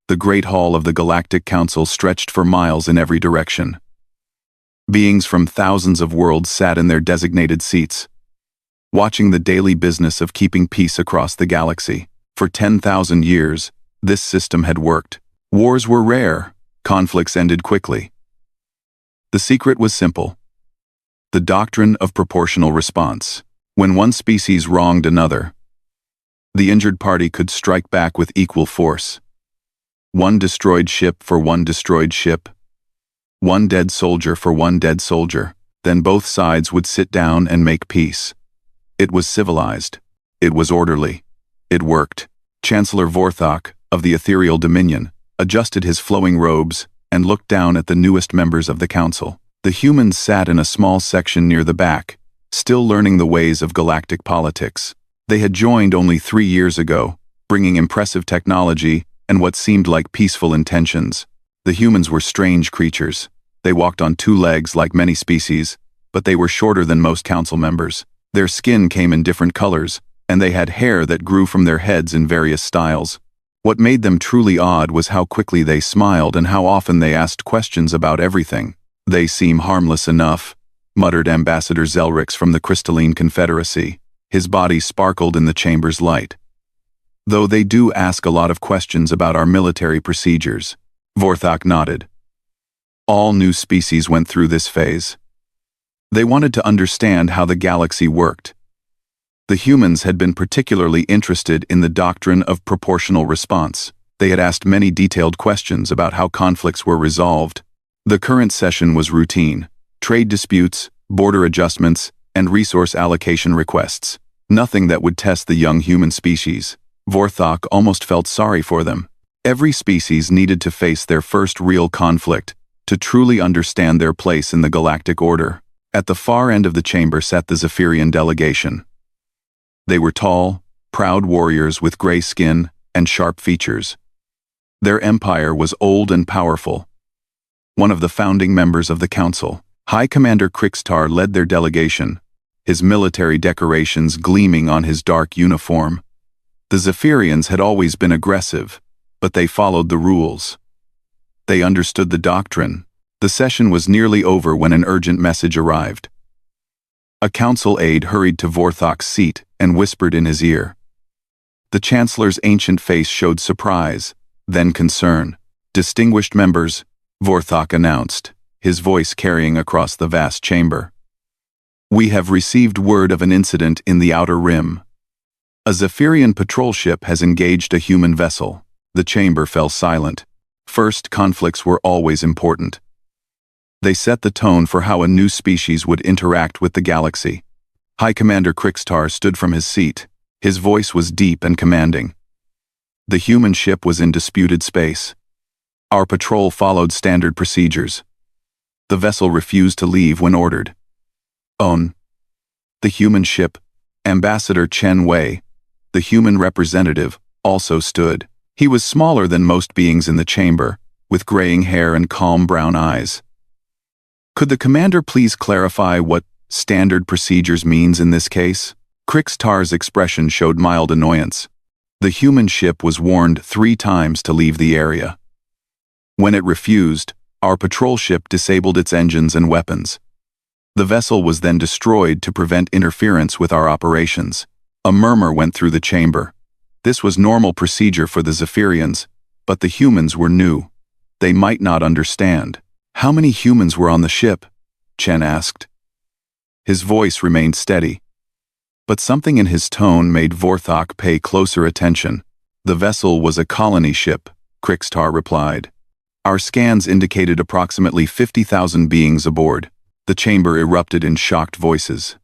The great hall of the Galactic Council stretched for miles in every direction. Beings from thousands of worlds sat in their designated seats, watching the daily business of keeping peace across the galaxy. For 10,000 years, this system had worked. Wars were rare, conflicts ended quickly. The secret was simple: the doctrine of proportional response. When one species wronged another, the injured party could strike back with equal force. One destroyed ship for one destroyed ship, one dead soldier for one dead soldier. Then both sides would sit down and make peace. It was civilized. It was orderly. It worked. Chancellor Vorthok, of the Ethereal Dominion, adjusted his flowing robes and looked down at the newest members of the council. The humans sat in a small section near the back, still learning the ways of galactic politics. They had joined only 3 years ago, bringing impressive technology and what seemed like peaceful intentions. The humans were strange creatures. They walked on 2 legs like many species, but they were shorter than most council members. Their skin came in different colors, and they had hair that grew from their heads in various styles. What made them truly odd was how quickly they smiled and how often they asked questions about everything. "They seem harmless enough," muttered Ambassador Zelrix from the Crystalline Confederacy. His body sparkled in the chamber's light. "Though they do ask a lot of questions about our military procedures." Vorthok nodded. All new species went through this phase. They wanted to understand how the galaxy worked. The humans had been particularly interested in the doctrine of proportional response. They had asked many detailed questions about how conflicts were resolved. The current session was routine: trade disputes, border adjustments, and resource allocation requests. Nothing that would test the young human species. Vorthok almost felt sorry for them. Every species needed to face their first real conflict to truly understand their place in the galactic order. At the far end of the chamber sat the Zephyrian delegation. They were tall, proud warriors with gray skin and sharp features. Their empire was old and powerful. One of the founding members of the council, High Commander Krixtar, led their delegation, his military decorations gleaming on his dark uniform. The Zephyrians had always been aggressive, but they followed the rules. They understood the doctrine. The session was nearly over when an urgent message arrived. A council aide hurried to Vorthok's seat and whispered in his ear. The Chancellor's ancient face showed surprise, then concern. "Distinguished members," Vorthok announced, his voice carrying across the vast chamber. "We have received word of an incident in the Outer Rim. A Zephyrian patrol ship has engaged a human vessel." The chamber fell silent. First conflicts were always important. They set the tone for how a new species would interact with the galaxy. High Commander Krixtar stood from his seat. His voice was deep and commanding. The human ship was in disputed space. Our patrol followed standard procedures. The vessel refused to leave when ordered. On the human ship, Ambassador Chen Wei, the human representative, also stood. He was smaller than most beings in the chamber, with graying hair and calm brown eyes. "Could the commander please clarify what standard procedures means in this case?" Krixtar's expression showed mild annoyance. The human ship was warned 3 times to leave the area. When it refused, our patrol ship disabled its engines and weapons. The vessel was then destroyed to prevent interference with our operations. A murmur went through the chamber. This was normal procedure for the Zephyrians, but the humans were new. They might not understand. "How many humans were on the ship?" Chen asked. His voice remained steady, but something in his tone made Vorthok pay closer attention. "The vessel was a colony ship," Krixtar replied. "Our scans indicated approximately 50,000 beings aboard." The chamber erupted in shocked voices.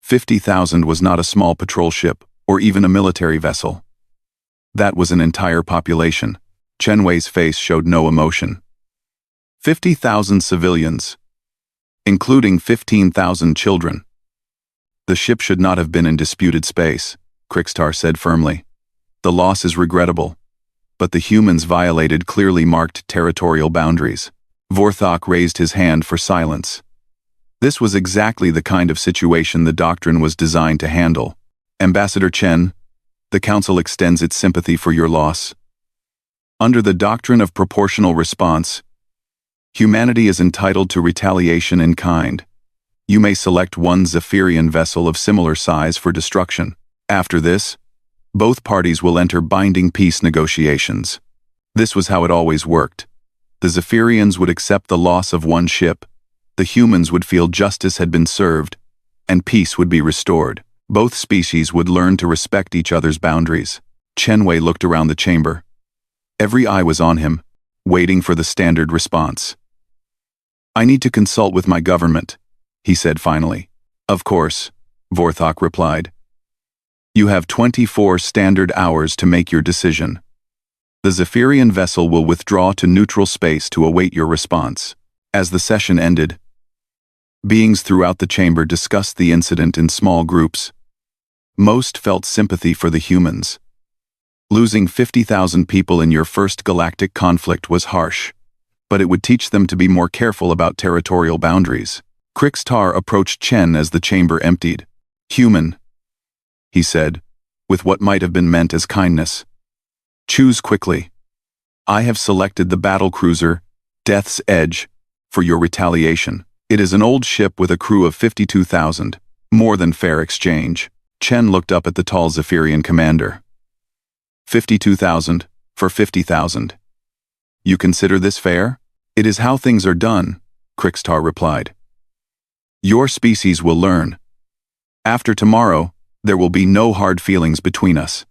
50,000 was not a small patrol ship, or even a military vessel. That was an entire population. Chen Wei's face showed no emotion. 50,000 civilians, including 15,000 children. "The ship should not have been in disputed space," Krixtar said firmly. "The loss is regrettable, but the humans violated clearly marked territorial boundaries." Vorthok raised his hand for silence. This was exactly the kind of situation the doctrine was designed to handle. "Ambassador Chen, the Council extends its sympathy for your loss." Under the doctrine of proportional response, humanity is entitled to retaliation in kind. You may select one Zephyrian vessel of similar size for destruction. After this, both parties will enter binding peace negotiations. This was how it always worked. The Zephyrians would accept the loss of one ship, the humans would feel justice had been served, and peace would be restored. Both species would learn to respect each other's boundaries. Chen Wei looked around the chamber. Every eye was on him, waiting for the standard response. "I need to consult with my government," he said finally. "Of course," Vorthok replied. "You have 24 standard hours to make your decision. The Zephyrian vessel will withdraw to neutral space to await your response." As the session ended, beings throughout the chamber discussed the incident in small groups. Most felt sympathy for the humans. Losing 50,000 people in your first galactic conflict was harsh, but it would teach them to be more careful about territorial boundaries. Krixtar approached Chen as the chamber emptied. "Human," he said, with what might have been meant as kindness. "Choose quickly. I have selected the battlecruiser, Death's Edge, for your retaliation. It is an old ship with a crew of 52,000, more than fair exchange." Chen looked up at the tall Zephyrian commander. 52,000 for 50,000. "You consider this fair?" "It is how things are done," Krixtar replied. "Your species will learn. After tomorrow, there will be no hard feelings between us.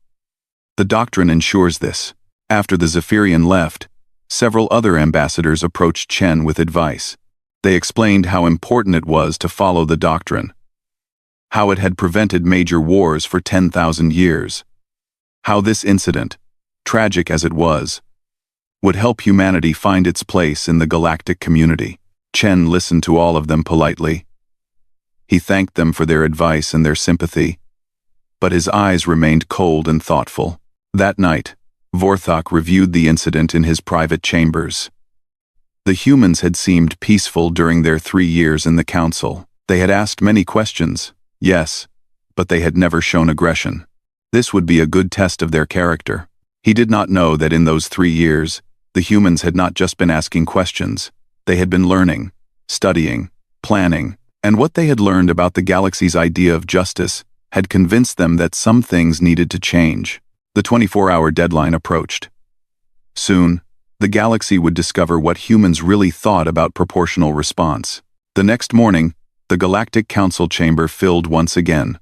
The doctrine ensures this." After the Zephyrian left, several other ambassadors approached Chen with advice. They explained how important it was to follow the doctrine, how it had prevented major wars for 10,000 years, how this incident, tragic as it was, would help humanity find its place in the galactic community. Chen listened to all of them politely. He thanked them for their advice and their sympathy, but his eyes remained cold and thoughtful. That night, Vorthok reviewed the incident in his private chambers. The humans had seemed peaceful during their 3 years in the council. They had asked many questions, yes, but they had never shown aggression. This would be a good test of their character. He did not know that in those 3 years, the humans had not just been asking questions. They had been learning, studying, planning, and what they had learned about the galaxy's idea of justice had convinced them that some things needed to change. The 24-hour deadline approached. Soon, the galaxy would discover what humans really thought about proportional response. The next morning, the Galactic Council chamber filled once again.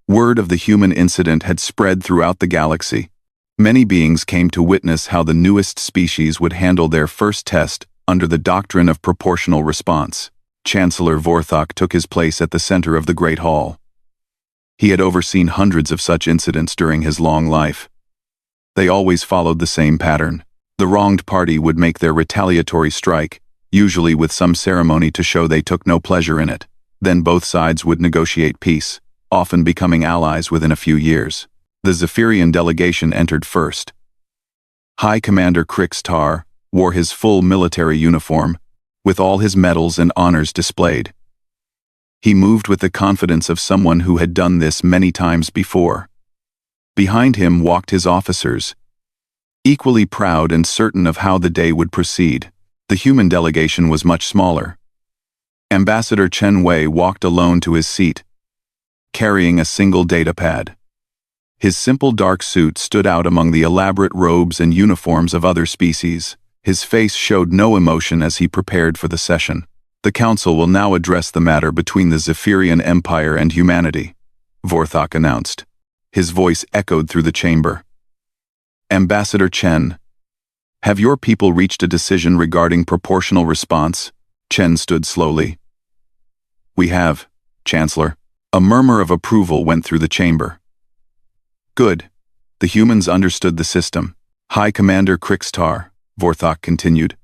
Word of the human incident had spread throughout the galaxy. Many beings came to witness how the newest species would handle their first test under the doctrine of proportional response. Chancellor Vorthok took his place at the center of the Great Hall. He had overseen hundreds of such incidents during his long life. They always followed the same pattern. The wronged party would make their retaliatory strike, usually with some ceremony to show they took no pleasure in it. Then both sides would negotiate peace, often becoming allies within a few years. The Zephyrian delegation entered first. High Commander Krixtar wore his full military uniform, with all his medals and honors displayed. He moved with the confidence of someone who had done this many times before. Behind him walked his officers, equally proud and certain of how the day would proceed. The human delegation was much smaller. Ambassador Chen Wei walked alone to his seat, carrying a single datapad. His simple dark suit stood out among the elaborate robes and uniforms of other species. His face showed no emotion as he prepared for the session. "The Council will now address the matter between the Zephyrian Empire and humanity," Vorthok announced. His voice echoed through the chamber. "Ambassador Chen, have your people reached a decision regarding proportional response?" Chen stood slowly. "We have, Chancellor." A murmur of approval went through the chamber. "Good. The humans understood the system." "High Commander Krixtar," Vorthok continued,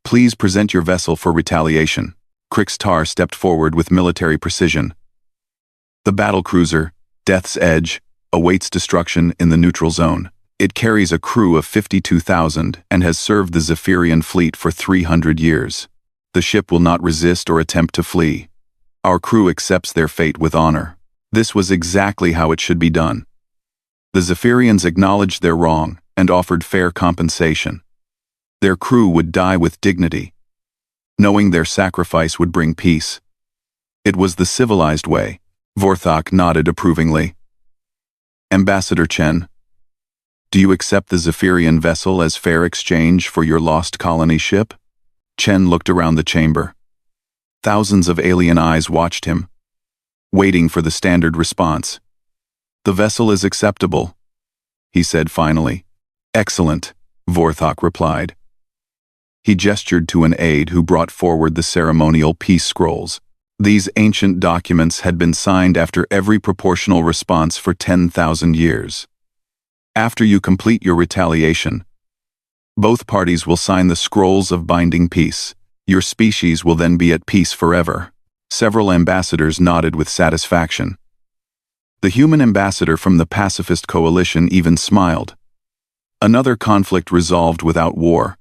"please present your vessel for retaliation." Krixtar stepped forward with military precision. The battlecruiser, Death's Edge, awaits destruction in the neutral zone. It carries a crew of 52,000 and has served the Zephyrian fleet for 300 years. The ship will not resist or attempt to flee. Our crew accepts their fate with honor. This was exactly how it should be done. The Zephyrians acknowledged their wrong and offered fair compensation. Their crew would die with dignity, knowing their sacrifice would bring peace. It was the civilized way. Vorthok nodded approvingly. Ambassador Chen, do you accept the Zephyrian vessel as fair exchange for your lost colony ship? Chen looked around the chamber. Thousands of alien eyes watched him, waiting for the standard response. The vessel is acceptable, he said finally. Excellent, Vorthok replied. He gestured to an aide who brought forward the ceremonial peace scrolls. These ancient documents had been signed after every proportional response for 10,000 years. After you complete your retaliation, both parties will sign the scrolls of binding peace. Your species will then be at peace forever. Several ambassadors nodded with satisfaction. The human ambassador from the pacifist coalition even smiled. Another conflict resolved without war.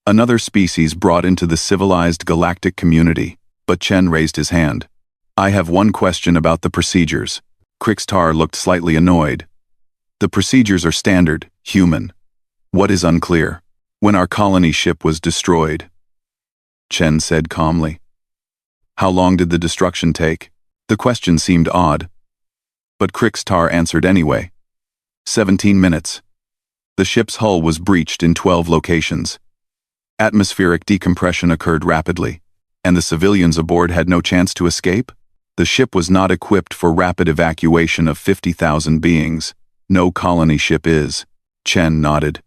Another species brought into the civilized galactic community, but Chen raised his hand. I have one question about the procedures. Krixtar looked slightly annoyed. The procedures are standard, human. What is unclear? When our colony ship was destroyed, Chen said calmly. How long did the destruction take? The question seemed odd, but Krixtar answered anyway. 17 minutes. The ship's hull was breached in 12 locations. Atmospheric decompression occurred rapidly, and the civilians aboard had no chance to escape? The ship was not equipped for rapid evacuation of 50,000 beings. No colony ship is. Chen nodded.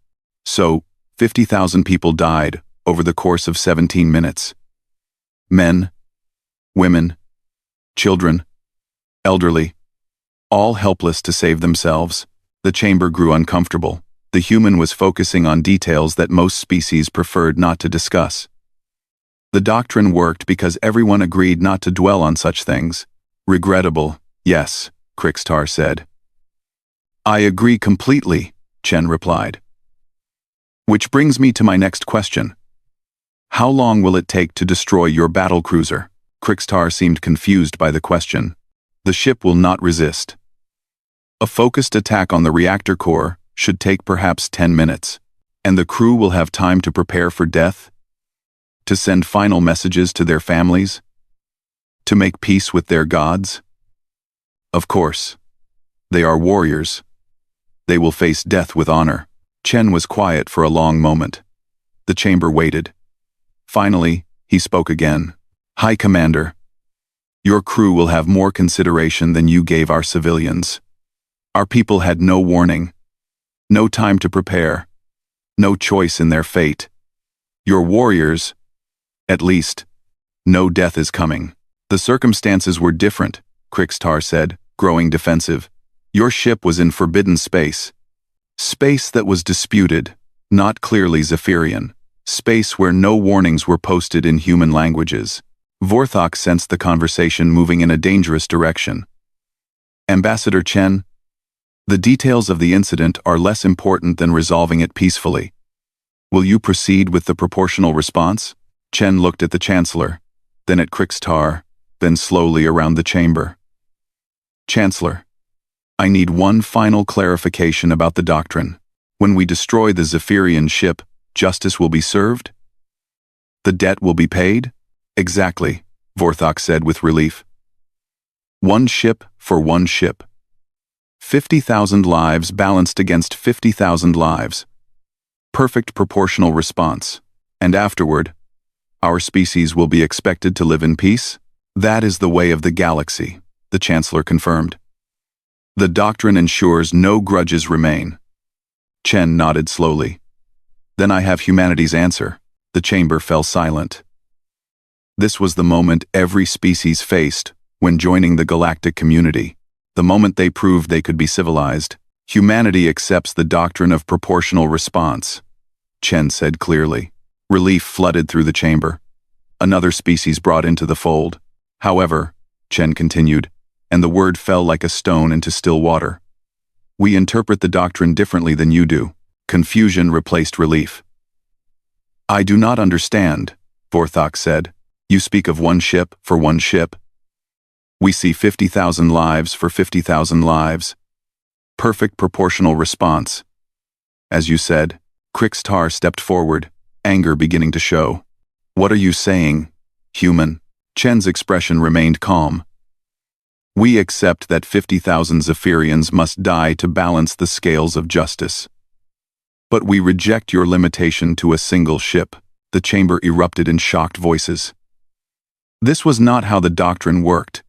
So, 50,000 people died over the course of 17 minutes. Men, women, children, elderly, all helpless to save themselves. The chamber grew uncomfortable. The human was focusing on details that most species preferred not to discuss. The doctrine worked because everyone agreed not to dwell on such things. Regrettable, yes, Krixtar said. I agree completely, Chen replied. Which brings me to my next question. How long will it take to destroy your battlecruiser? Krixtar seemed confused by the question. The ship will not resist. A focused attack on the reactor core should take perhaps 10 minutes, and the crew will have time to prepare for death, to send final messages to their families, to make peace with their gods. Of course, they are warriors. They will face death with honor. Chen was quiet for a long moment. The chamber waited. Finally, he spoke again. High Commander, your crew will have more consideration than you gave our civilians. Our people had no warning, no time to prepare, no choice in their fate. Your warriors, at least, no death is coming. The circumstances were different, Krixtar said, growing defensive. Your ship was in forbidden space. Space that was disputed, not clearly Zephyrian. Space where no warnings were posted in human languages. Vorthok sensed the conversation moving in a dangerous direction. Ambassador Chen, the details of the incident are less important than resolving it peacefully. Will you proceed with the proportional response? Chen looked at the Chancellor, then at Krixtar, then slowly around the chamber. Chancellor, I need one final clarification about the doctrine. When we destroy the Zephyrian ship, justice will be served? The debt will be paid? Exactly, Vorthok said with relief. One ship for one ship. 50,000 lives balanced against 50,000 lives. Perfect proportional response. And afterward, our species will be expected to live in peace? That is the way of the galaxy, the Chancellor confirmed. The doctrine ensures no grudges remain. Chen nodded slowly. Then I have humanity's answer. The chamber fell silent. This was the moment every species faced when joining the galactic community. The moment they proved they could be civilized. Humanity accepts the doctrine of proportional response, Chen said clearly. Relief flooded through the chamber. Another species brought into the fold. However, Chen continued, and the word fell like a stone into still water. We interpret the doctrine differently than you do. Confusion replaced relief. I do not understand, Vorthok said. You speak of one ship for one ship. We see 50,000 lives for 50,000 lives. Perfect proportional response. As you said. Krixtar stepped forward, anger beginning to show. What are you saying, human? Chen's expression remained calm. We accept that 50,000 Zephyrians must die to balance the scales of justice. But we reject your limitation to a single ship. The chamber erupted in shocked voices. This was not how the doctrine worked.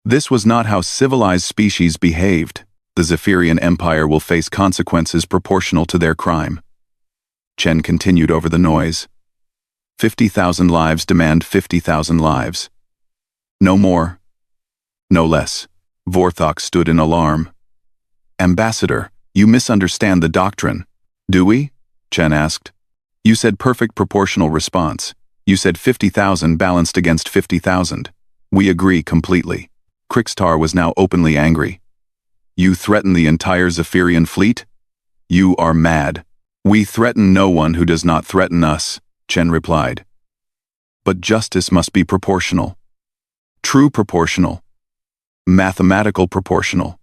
This was not how civilized species behaved. The Zephyrian Empire will face consequences proportional to their crime. Chen continued over the noise. 50,000 lives demand 50,000 lives. No more. No less. Vorthok stood in alarm. Ambassador, you misunderstand the doctrine. Do we? Chen asked. You said perfect proportional response. You said 50,000 balanced against 50,000. We agree completely. Krixtar was now openly angry. You threaten the entire Zephyrian fleet? You are mad. We threaten no one who does not threaten us, Chen replied. But justice must be proportional. True proportional. Mathematical proportional.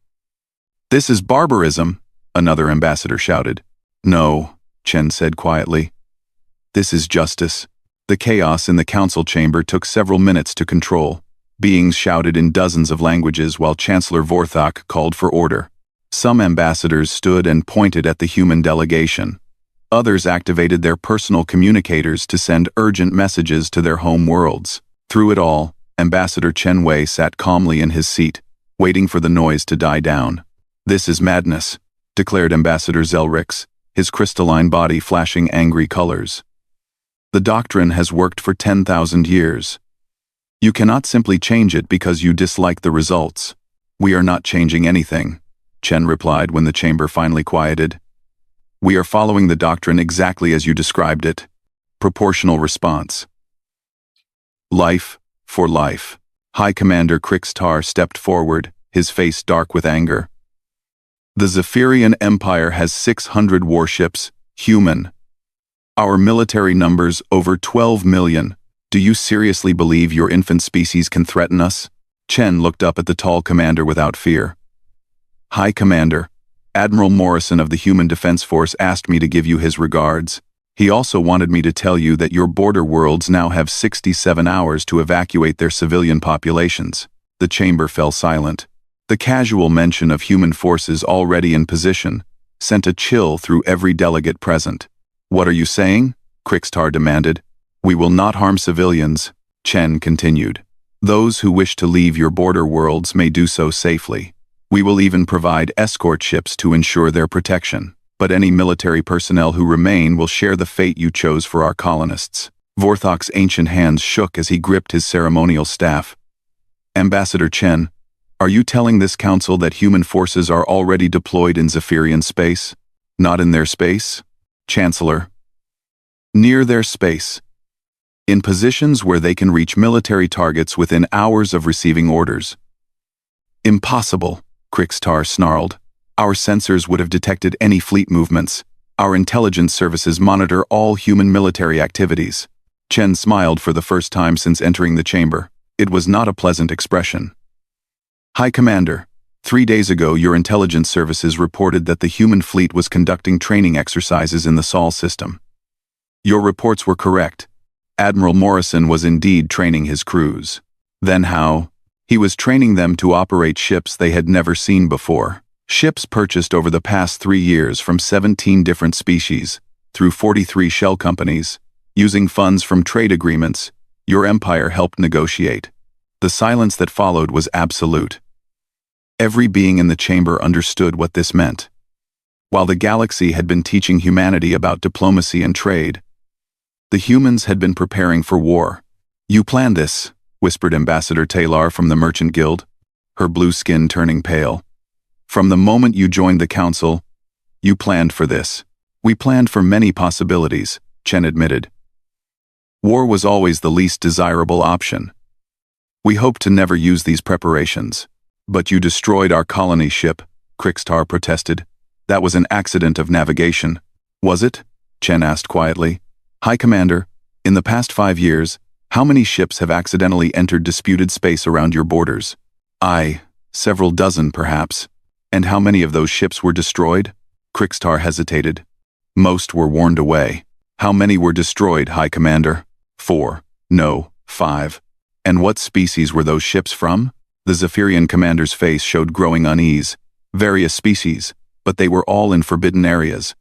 This is barbarism, another ambassador shouted. No, Chen said quietly. This is justice. The chaos in the council chamber took several minutes to control. Beings shouted in dozens of languages while Chancellor Vorthok called for order. Some ambassadors stood and pointed at the human delegation. Others activated their personal communicators to send urgent messages to their home worlds. Through it all, Ambassador Chen Wei sat calmly in his seat, waiting for the noise to die down. This is madness, declared Ambassador Zelrix, his crystalline body flashing angry colors. The doctrine has worked for 10,000 years. You cannot simply change it because you dislike the results. We are not changing anything, Chen replied when the chamber finally quieted. We are following the doctrine exactly as you described it. Proportional response. Life for life. High Commander Krixtar stepped forward, his face dark with anger. The Zephyrian Empire has 600 warships, human. Our military numbers over 12 million. Do you seriously believe your infant species can threaten us? Chen looked up at the tall commander without fear. High Commander, Admiral Morrison of the Human Defense Force asked me to give you his regards. He also wanted me to tell you that your border worlds now have 67 hours to evacuate their civilian populations. The chamber fell silent. The casual mention of human forces already in position sent a chill through every delegate present. What are you saying? Krixtar demanded. We will not harm civilians, Chen continued. Those who wish to leave your border worlds may do so safely. We will even provide escort ships to ensure their protection. But any military personnel who remain will share the fate you chose for our colonists. Vorthok's ancient hands shook as he gripped his ceremonial staff. Ambassador Chen, are you telling this council that human forces are already deployed in Zephyrian space? Not in their space? Chancellor. Near their space. In positions where they can reach military targets within hours of receiving orders. Impossible, Krixtar snarled. Our sensors would have detected any fleet movements. Our intelligence services monitor all human military activities. Chen smiled for the first time since entering the chamber. It was not a pleasant expression. High Commander, 3 days ago your intelligence services reported that the human fleet was conducting training exercises in the Sol system. Your reports were correct. Admiral Morrison was indeed training his crews. Then how? He was training them to operate ships they had never seen before. Ships purchased over the past 3 years from 17 different species, through 43 shell companies, using funds from trade agreements, your empire helped negotiate. The silence that followed was absolute. Every being in the chamber understood what this meant. While the galaxy had been teaching humanity about diplomacy and trade, the humans had been preparing for war. You planned this, whispered Ambassador Taylor from the Merchant Guild, her blue skin turning pale. From the moment you joined the council, you planned for this. We planned for many possibilities, Chen admitted. War was always the least desirable option. We hoped to never use these preparations. But you destroyed our colony ship, Krixtar protested. That was an accident of navigation. Was it? Chen asked quietly. High Commander, in the past 5 years, how many ships have accidentally entered disputed space around your borders? Several dozen perhaps. And how many of those ships were destroyed? Krixtar hesitated. Most were warned away. How many were destroyed, High Commander? 4. No, 5. And what species were those ships from? The Zephyrian commander's face showed growing unease. Various species, but they were all in forbidden areas.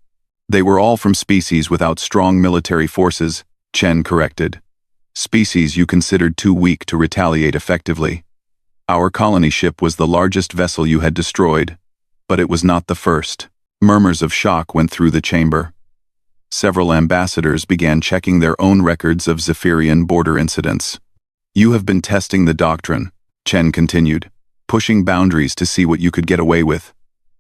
They were all from species without strong military forces, Chen corrected. Species you considered too weak to retaliate effectively. Our colony ship was the largest vessel you had destroyed, but it was not the first. Murmurs of shock went through the chamber. Several ambassadors began checking their own records of Zephyrian border incidents. You have been testing the doctrine, Chen continued, pushing boundaries to see what you could get away with.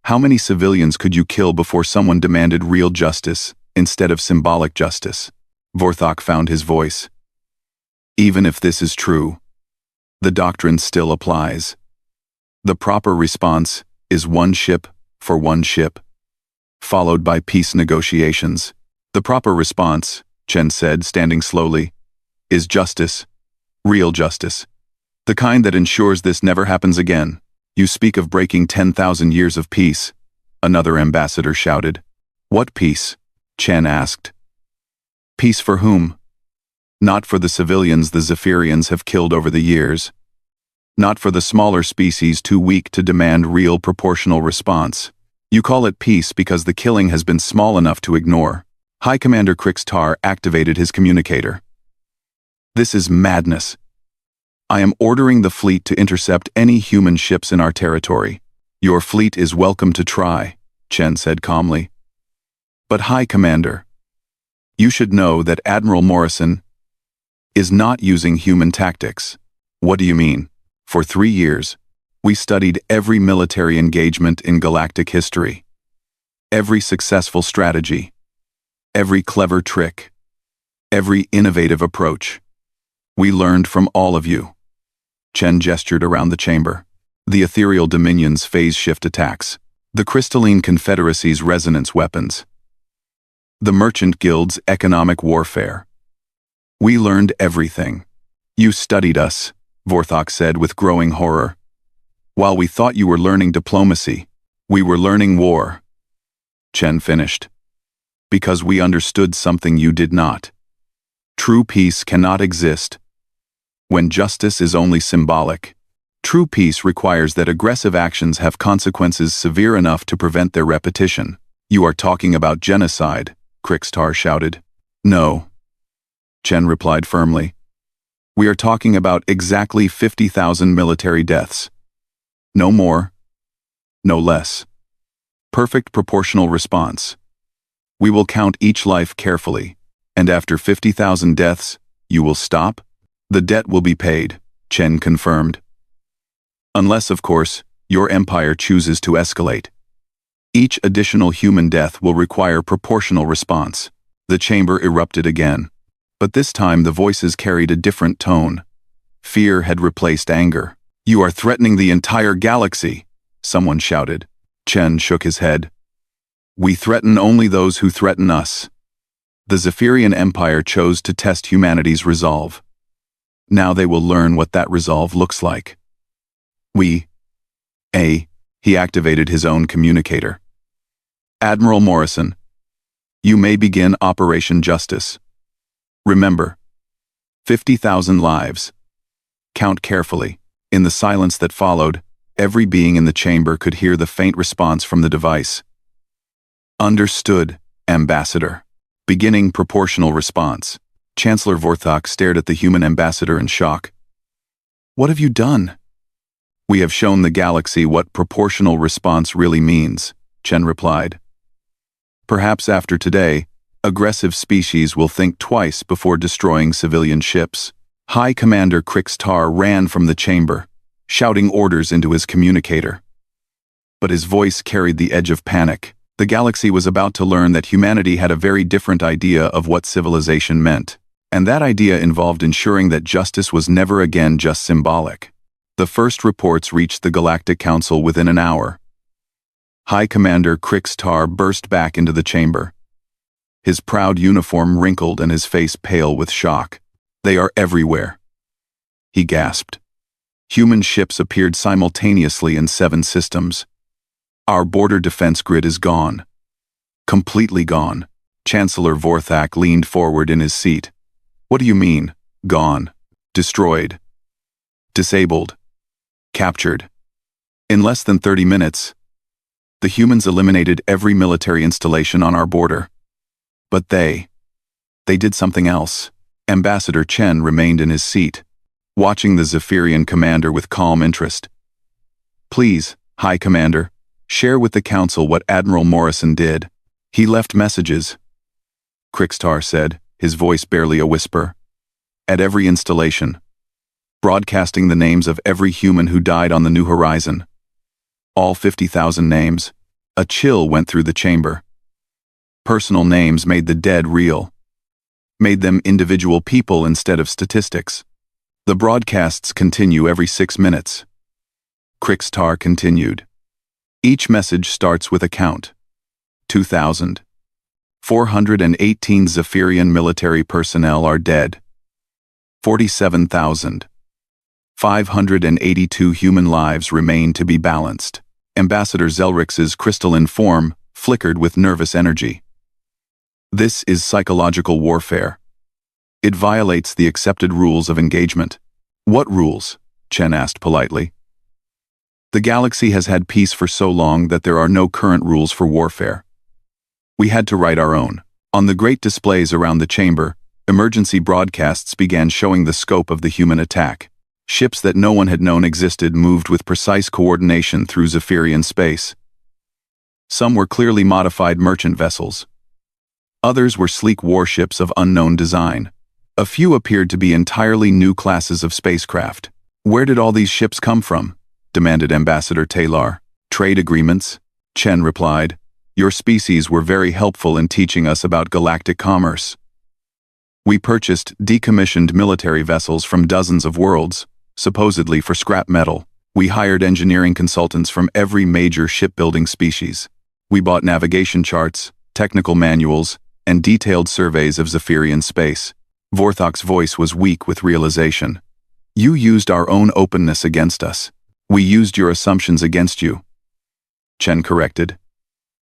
How many civilians could you kill before someone demanded real justice instead of symbolic justice? Vorthok found his voice. Even if this is true, the doctrine still applies. The proper response is one ship for one ship, followed by peace negotiations. The proper response, Chen said, standing slowly, is justice, real justice. The kind that ensures this never happens again. You speak of breaking 10,000 years of peace, another ambassador shouted. What peace? Chen asked. Peace for whom? Not for the civilians the Zephyrians have killed over the years. Not for the smaller species too weak to demand real proportional response. You call it peace because the killing has been small enough to ignore. High Commander Krixtar activated his communicator. This is madness. I am ordering the fleet to intercept any human ships in our territory. Your fleet is welcome to try, Chen said calmly. But High Commander, you should know that Admiral Morrison is not using human tactics. What do you mean? For 3 years, we studied every military engagement in galactic history. Every successful strategy. Every clever trick. Every innovative approach. We learned from all of you. Chen gestured around the chamber. The ethereal dominions phase shift attacks. The crystalline confederacy's resonance weapons. The merchant guild's economic warfare. We learned everything. You studied us, Vorthok said with growing horror. While we thought you were learning diplomacy, we were learning war. Chen finished. Because we understood something you did not. True peace cannot exist when justice is only symbolic. True peace requires that aggressive actions have consequences severe enough to prevent their repetition. You are talking about genocide, Krixtar shouted. No. Chen replied firmly. We are talking about exactly 50,000 military deaths. No more. No less. Perfect proportional response. We will count each life carefully, and after 50,000 deaths, you will stop? The debt will be paid, Chen confirmed. Unless, of course, your empire chooses to escalate. Each additional human death will require proportional response. The chamber erupted again. But this time the voices carried a different tone. Fear had replaced anger. You are threatening the entire galaxy, someone shouted. Chen shook his head. We threaten only those who threaten us. The Zephyrian Empire chose to test humanity's resolve. Now they will learn what that resolve looks like. He activated his own communicator. Admiral Morrison, you may begin Operation Justice. Remember, 50,000 lives. Count carefully. In the silence that followed, every being in the chamber could hear the faint response from the device. Understood, Ambassador. Beginning proportional response. Chancellor Vorthok stared at the human ambassador in shock. What have you done? We have shown the galaxy what proportional response really means, Chen replied. Perhaps after today, aggressive species will think twice before destroying civilian ships. High Commander Krixtar ran from the chamber, shouting orders into his communicator. But his voice carried the edge of panic. The galaxy was about to learn that humanity had a very different idea of what civilization meant. And that idea involved ensuring that justice was never again just symbolic. The first reports reached the Galactic Council within an hour. High Commander Krixtar burst back into the chamber. His proud uniform wrinkled and his face pale with shock. They are everywhere, he gasped. Human ships appeared simultaneously in 7 systems. Our border defense grid is gone. Completely gone. Chancellor Vorthak leaned forward in his seat. What do you mean, gone? Destroyed? Disabled? Captured? In less than 30 minutes, the humans eliminated every military installation on our border. But they did something else. Ambassador Chen remained in his seat, watching the Zephyrian commander with calm interest. Please, High Commander, share with the Council what Admiral Morrison did. He left messages, Krixtar said, his voice barely a whisper. At every installation, broadcasting the names of every human who died on the New Horizon. All 50,000 names. A chill went through the chamber. Personal names made the dead real. Made them individual people instead of statistics. The broadcasts continue every 6 minutes. Krixtar continued. Each message starts with a count. 2,000. 418 Zephyrian military personnel are dead. 47,000. 582 human lives remain to be balanced. Ambassador Zelrix's crystalline form flickered with nervous energy. This is psychological warfare. It violates the accepted rules of engagement. What rules? Chen asked politely. The galaxy has had peace for so long that there are no current rules for warfare. We had to write our own. On the great displays around the chamber, emergency broadcasts began showing the scope of the human attack. Ships that no one had known existed moved with precise coordination through Zephyrian space. Some were clearly modified merchant vessels. Others were sleek warships of unknown design. A few appeared to be entirely new classes of spacecraft. Where did all these ships come from? Demanded Ambassador Taylor. Trade agreements, Chen replied. Your species were very helpful in teaching us about galactic commerce. We purchased decommissioned military vessels from dozens of worlds, supposedly for scrap metal. We hired engineering consultants from every major shipbuilding species. We bought navigation charts, technical manuals, and detailed surveys of Zephyrian space. Vorthok's voice was weak with realization. You used our own openness against us. We used your assumptions against you. Chen corrected.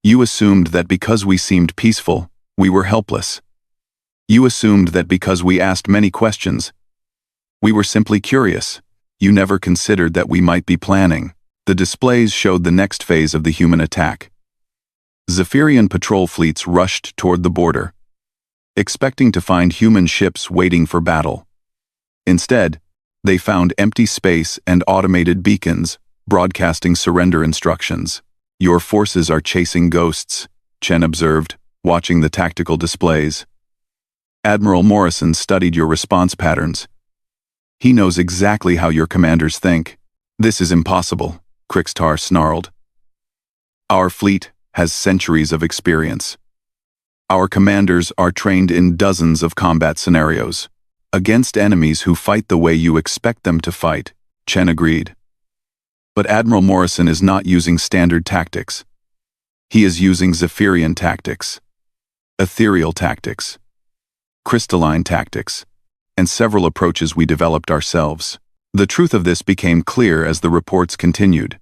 You assumed that because we seemed peaceful, we were helpless. You assumed that because we asked many questions, we were simply curious. You never considered that we might be planning. The displays showed the next phase of the human attack. Zephyrian patrol fleets rushed toward the border, expecting to find human ships waiting for battle. Instead, they found empty space and automated beacons, broadcasting surrender instructions. Your forces are chasing ghosts, Chen observed, watching the tactical displays. Admiral Morrison studied your response patterns. He knows exactly how your commanders think. This is impossible, Krixtar snarled. Our fleet has centuries of experience. Our commanders are trained in dozens of combat scenarios, against enemies who fight the way you expect them to fight, Chen agreed. But Admiral Morrison is not using standard tactics. He is using Zephyrian tactics, ethereal tactics, crystalline tactics, and several approaches we developed ourselves. The truth of this became clear as the reports continued.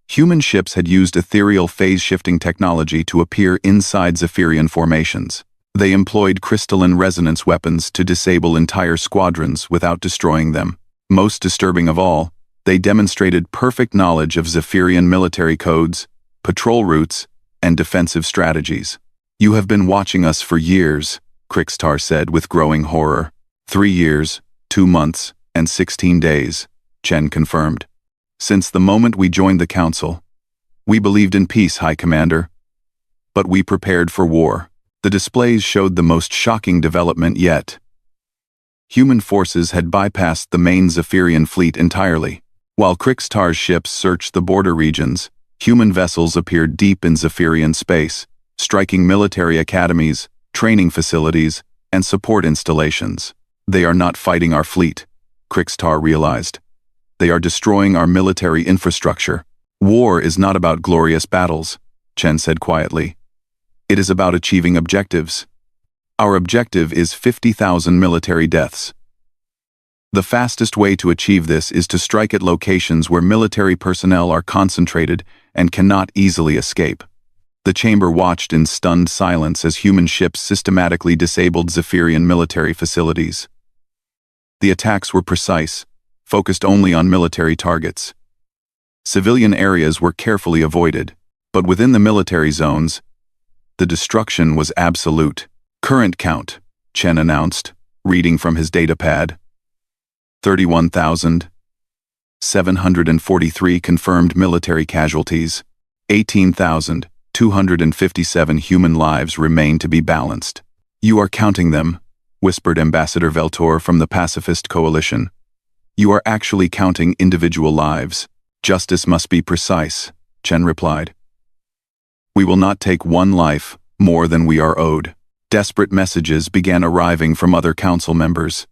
Human ships had used ethereal phase-shifting technology to appear inside Zephyrian formations. They employed crystalline resonance weapons to disable entire squadrons without destroying them. Most disturbing of all, they demonstrated perfect knowledge of Zephyrian military codes, patrol routes, and defensive strategies. You have been watching us for years, Krixtar said with growing horror. 3 years, 2 months, and 16 days, Chen confirmed. Since the moment we joined the Council, we believed in peace, High Commander. But we prepared for war. The displays showed the most shocking development yet. Human forces had bypassed the main Zephyrian fleet entirely. While Krixtar's ships searched the border regions, human vessels appeared deep in Zephyrian space, striking military academies, training facilities, and support installations. They are not fighting our fleet, Krixtar realized. They are destroying our military infrastructure. War is not about glorious battles, Chen said quietly. It is about achieving objectives. Our objective is 50,000 military deaths. The fastest way to achieve this is to strike at locations where military personnel are concentrated and cannot easily escape. The chamber watched in stunned silence as human ships systematically disabled Zephyrian military facilities. The attacks were precise, focused only on military targets. Civilian areas were carefully avoided, but within the military zones, the destruction was absolute. Current count, Chen announced, reading from his datapad. 31,743 confirmed military casualties. 18,257 human lives remain to be balanced. You are counting them, whispered Ambassador Veltor from the Pacifist Coalition. You are actually counting individual lives. Justice must be precise, Chen replied. We will not take one life more than we are owed. Desperate messages began arriving from other council members.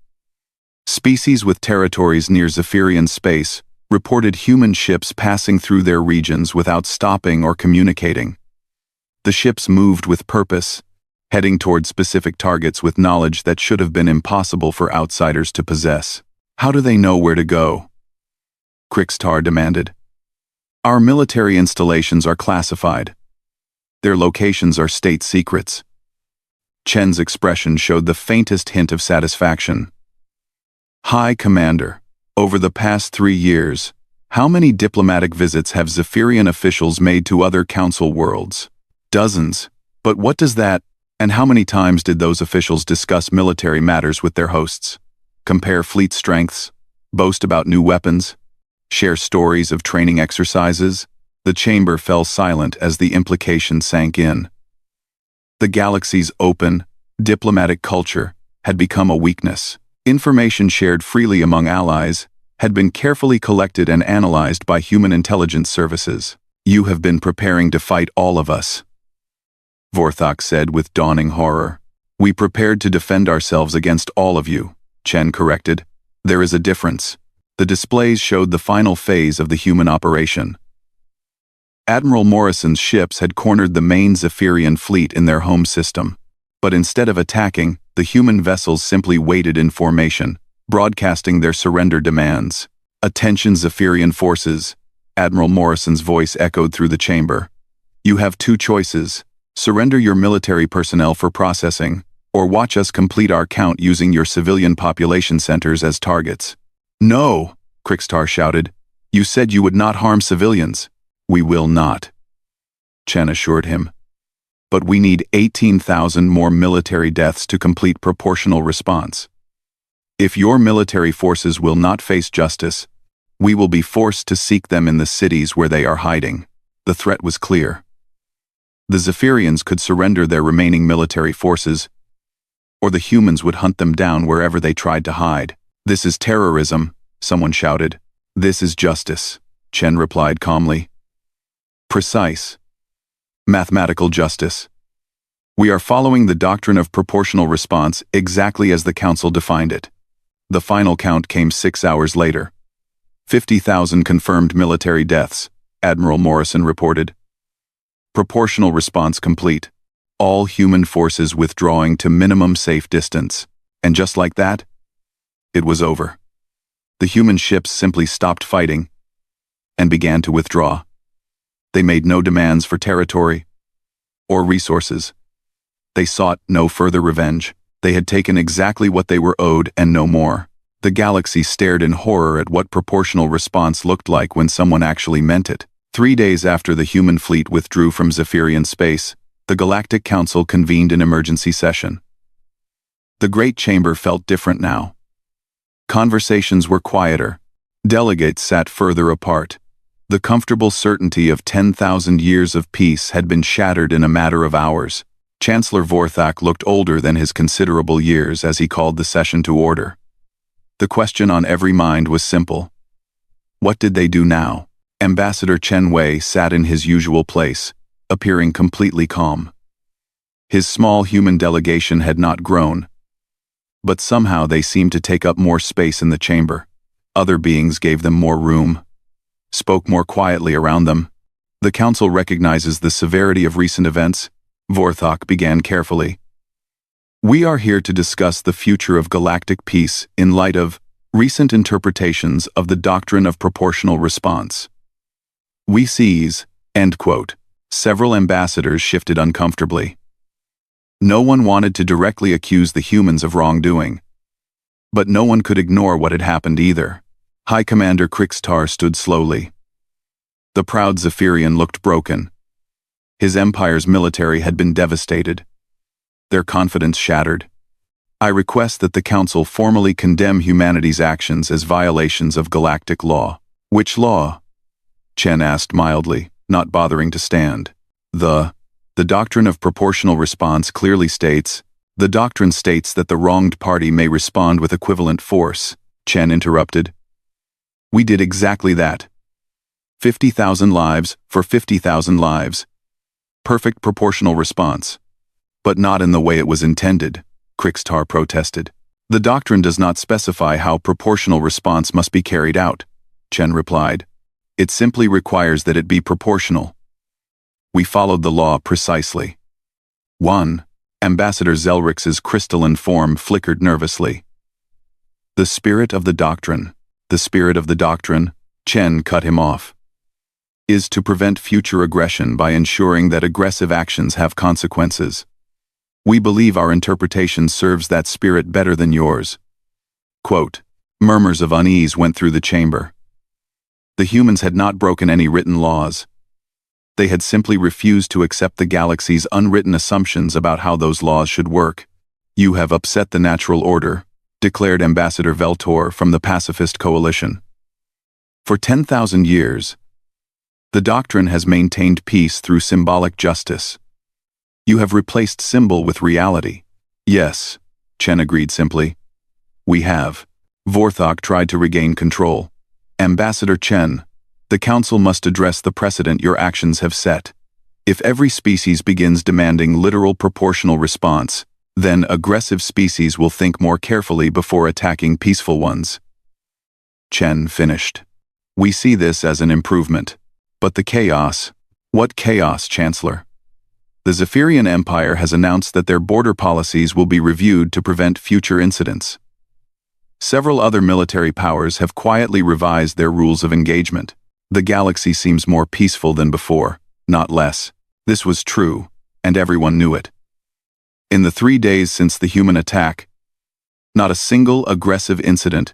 Species with territories near Zephyrian space reported human ships passing through their regions without stopping or communicating. The ships moved with purpose, heading toward specific targets with knowledge that should have been impossible for outsiders to possess. How do they know where to go? Krixtar demanded. Our military installations are classified. Their locations are state secrets. Chen's expression showed the faintest hint of satisfaction. High Commander, over the past 3 years, how many diplomatic visits have Zephyrian officials made to other council worlds? Dozens. But what does that, and how many times did those officials discuss military matters with their hosts? Compare fleet strengths, boast about new weapons, share stories of training exercises? The chamber fell silent as the implication sank in. The galaxy's open, diplomatic culture had become a weakness. Information shared freely among allies had been carefully collected and analyzed by human intelligence services. You have been preparing to fight all of us, Vorthok said with dawning horror. We prepared to defend ourselves against all of you, Chen corrected. There is a difference. The displays showed the final phase of the human operation. Admiral Morrison's ships had cornered the main Zephyrian fleet in their home system, but instead of attacking, the human vessels simply waited in formation, broadcasting their surrender demands. Attention Zephyrian forces, Admiral Morrison's voice echoed through the chamber. You have 2 choices. Surrender your military personnel for processing, or watch us complete our count using your civilian population centers as targets. No, Krixtar shouted. You said you would not harm civilians. We will not, Chen assured him. But we need 18,000 more military deaths to complete proportional response. If your military forces will not face justice, we will be forced to seek them in the cities where they are hiding. The threat was clear. The Zephyrians could surrender their remaining military forces, or the humans would hunt them down wherever they tried to hide. This is terrorism, someone shouted. This is justice, Chen replied calmly. Precise. Mathematical justice. We are following the doctrine of proportional response exactly as the Council defined it. The final count came 6 hours later. 50,000 confirmed military deaths, Admiral Morrison reported. Proportional response complete. All human forces withdrawing to minimum safe distance. And just like that, it was over. The human ships simply stopped fighting and began to withdraw. They made no demands for territory or resources. They sought no further revenge. They had taken exactly what they were owed and no more. The galaxy stared in horror at what proportional response looked like when someone actually meant it. 3 days after the human fleet withdrew from Zephyrian space, the Galactic Council convened an emergency session. The Great Chamber felt different now. Conversations were quieter. Delegates sat further apart. The comfortable certainty of 10,000 years of peace had been shattered in a matter of hours. Chancellor Vorthok looked older than his considerable years as he called the session to order. The question on every mind was simple. What did they do now? Ambassador Chen Wei sat in his usual place, appearing completely calm. His small human delegation had not grown, but somehow they seemed to take up more space in the chamber. Other beings gave them more room, spoke more quietly around them. The Council recognizes the severity of recent events, Vorthok began carefully. We are here to discuss the future of galactic peace in light of recent interpretations of the doctrine of proportional response. We seize, end quote, Several ambassadors shifted uncomfortably. No one wanted to directly accuse the humans of wrongdoing. But no one could ignore what had happened either. High Commander Krixtar stood slowly. The proud Zephyrian looked broken. His empire's military had been devastated. Their confidence shattered. I request that the Council formally condemn humanity's actions as violations of galactic law. Which law? Chen asked mildly, not bothering to stand. The doctrine of proportional response clearly states, the doctrine states that the wronged party may respond with equivalent force, Chen interrupted. We did exactly that. 50,000 lives for 50,000 lives. Perfect proportional response. But not in the way it was intended, Krixtar protested. The doctrine does not specify how proportional response must be carried out, Chen replied. It simply requires that it be proportional. We followed the law precisely. 1. Ambassador Zelrix's crystalline form flickered nervously. The spirit of the doctrine, Chen cut him off, is to prevent future aggression by ensuring that aggressive actions have consequences. We believe our interpretation serves that spirit better than yours. Quote, murmurs of unease went through the chamber. The humans had not broken any written laws. They had simply refused to accept the galaxy's unwritten assumptions about how those laws should work. You have upset the natural order, declared Ambassador Veltor from the Pacifist Coalition. For 10,000 years, the doctrine has maintained peace through symbolic justice. You have replaced symbol with reality. Yes, Chen agreed simply. We have. Vorthok tried to regain control. Ambassador Chen, the Council must address the precedent your actions have set. If every species begins demanding literal proportional response, then aggressive species will think more carefully before attacking peaceful ones. Chen finished. We see this as an improvement. But the chaos? What chaos, Chancellor? The Zephyrian Empire has announced that their border policies will be reviewed to prevent future incidents. Several other military powers have quietly revised their rules of engagement. The galaxy seems more peaceful than before, not less. This was true, and everyone knew it. In the 3 days since the human attack, not a single aggressive incident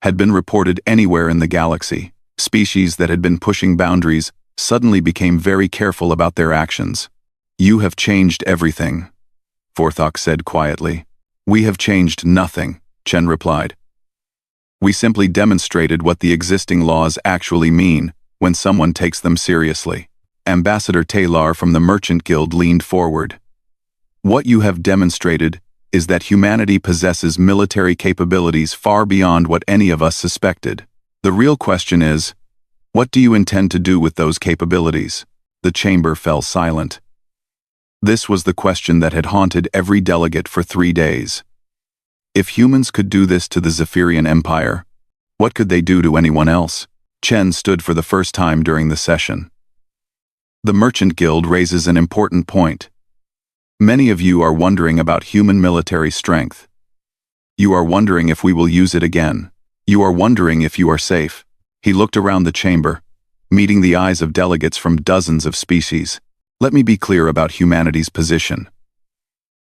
had been reported anywhere in the galaxy. Species that had been pushing boundaries suddenly became very careful about their actions. You have changed everything, Vorthok said quietly. We have changed nothing, Chen replied. We simply demonstrated what the existing laws actually mean when someone takes them seriously. Ambassador Taylor from the Merchant Guild leaned forward. What you have demonstrated is that humanity possesses military capabilities far beyond what any of us suspected. The real question is, what do you intend to do with those capabilities? The chamber fell silent. This was the question that had haunted every delegate for 3 days. If humans could do this to the Zephyrian Empire, what could they do to anyone else? Chen stood for the first time during the session. The Merchant Guild raises an important point. Many of you are wondering about human military strength. You are wondering if we will use it again. You are wondering if you are safe. He looked around the chamber, meeting the eyes of delegates from dozens of species. Let me be clear about humanity's position.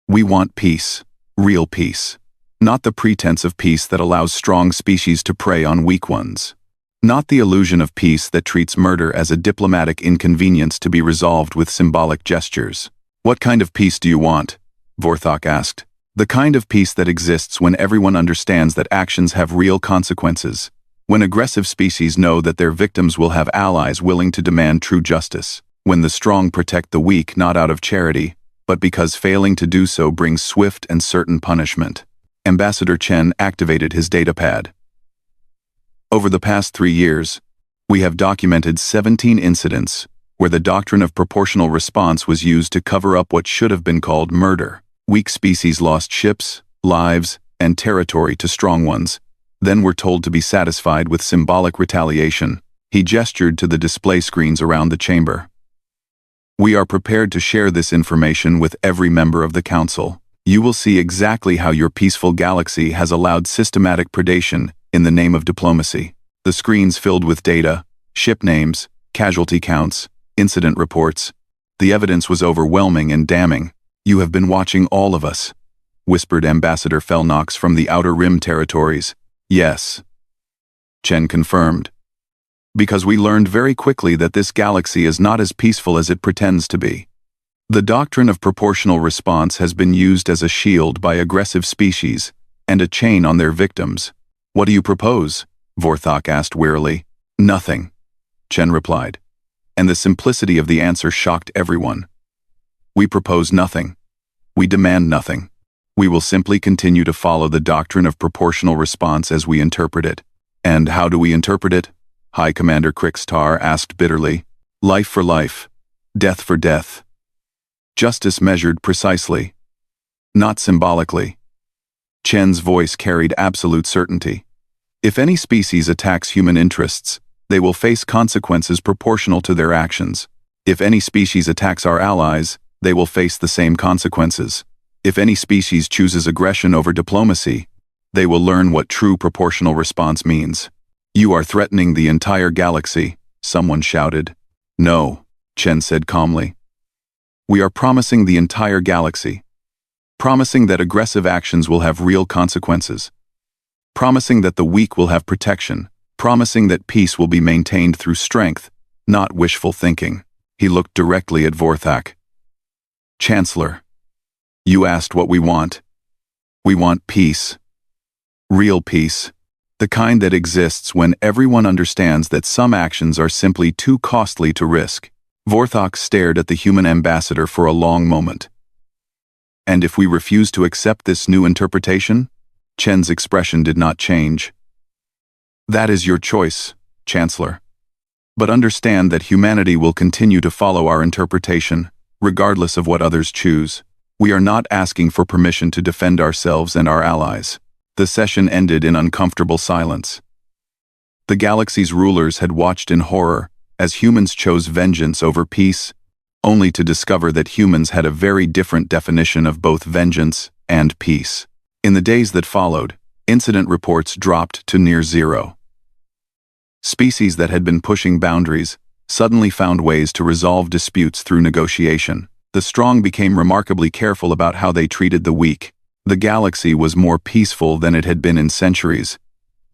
We want peace, real peace. Not the pretense of peace that allows strong species to prey on weak ones. Not the illusion of peace that treats murder as a diplomatic inconvenience to be resolved with symbolic gestures. What kind of peace do you want? Vorthok asked. The kind of peace that exists when everyone understands that actions have real consequences. When aggressive species know that their victims will have allies willing to demand true justice. When the strong protect the weak not out of charity, but because failing to do so brings swift and certain punishment. Ambassador Chen activated his datapad. Over the past 3 years, we have documented 17 incidents where the doctrine of proportional response was used to cover up what should have been called murder. Weak species lost ships, lives, and territory to strong ones, then were told to be satisfied with symbolic retaliation. He gestured to the display screens around the chamber. We are prepared to share this information with every member of the Council. You will see exactly how your peaceful galaxy has allowed systematic predation in the name of diplomacy. The screens filled with data, ship names, casualty counts, Incident reports. The evidence was overwhelming and damning. You have been watching all of us, whispered Ambassador Felnox from the Outer Rim territories. Yes, Chen confirmed. Because we learned very quickly that this galaxy is not as peaceful as it pretends to be. The doctrine of proportional response has been used as a shield by aggressive species and a chain on their victims. What do you propose? Vorthok asked wearily. Nothing, Chen replied. And the simplicity of the answer shocked everyone. We propose nothing. We demand nothing. We will simply continue to follow the doctrine of proportional response as we interpret it. And how do we interpret it? High Commander Krixtar asked bitterly. Life for life. Death for death. Justice measured precisely. Not symbolically. Chen's voice carried absolute certainty. If any species attacks human interests, they will face consequences proportional to their actions. If any species attacks our allies, they will face the same consequences. If any species chooses aggression over diplomacy, they will learn what true proportional response means. You are threatening the entire galaxy, someone shouted. No, Chen said calmly. We are promising the entire galaxy. Promising that aggressive actions will have real consequences. Promising that the weak will have protection. Promising that peace will be maintained through strength, not wishful thinking. He looked directly at Vorthok. Chancellor, you asked what we want. We want peace. Real peace. The kind that exists when everyone understands that some actions are simply too costly to risk. Vorthok stared at the human ambassador for a long moment. And if we refuse to accept this new interpretation? Chen's expression did not change. That is your choice, Chancellor. But understand that humanity will continue to follow our interpretation, regardless of what others choose. We are not asking for permission to defend ourselves and our allies. The session ended in uncomfortable silence. The galaxy's rulers had watched in horror as humans chose vengeance over peace, only to discover that humans had a very different definition of both vengeance and peace. In the days that followed, incident reports dropped to near zero. Species that had been pushing boundaries suddenly found ways to resolve disputes through negotiation. The strong became remarkably careful about how they treated the weak. The galaxy was more peaceful than it had been in centuries,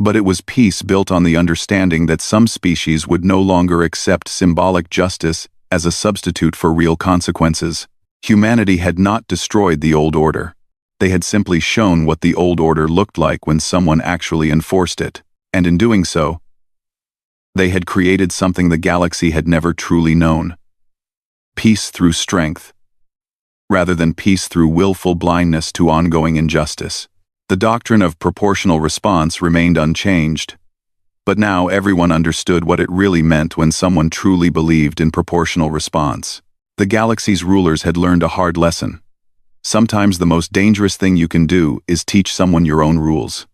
but it was peace built on the understanding that some species would no longer accept symbolic justice as a substitute for real consequences. Humanity had not destroyed the old order. They had simply shown what the old order looked like when someone actually enforced it, and in doing so, they had created something the galaxy had never truly known. Peace through strength, rather than peace through willful blindness to ongoing injustice. The doctrine of proportional response remained unchanged, but now everyone understood what it really meant when someone truly believed in proportional response. The galaxy's rulers had learned a hard lesson. Sometimes the most dangerous thing you can do is teach someone your own rules.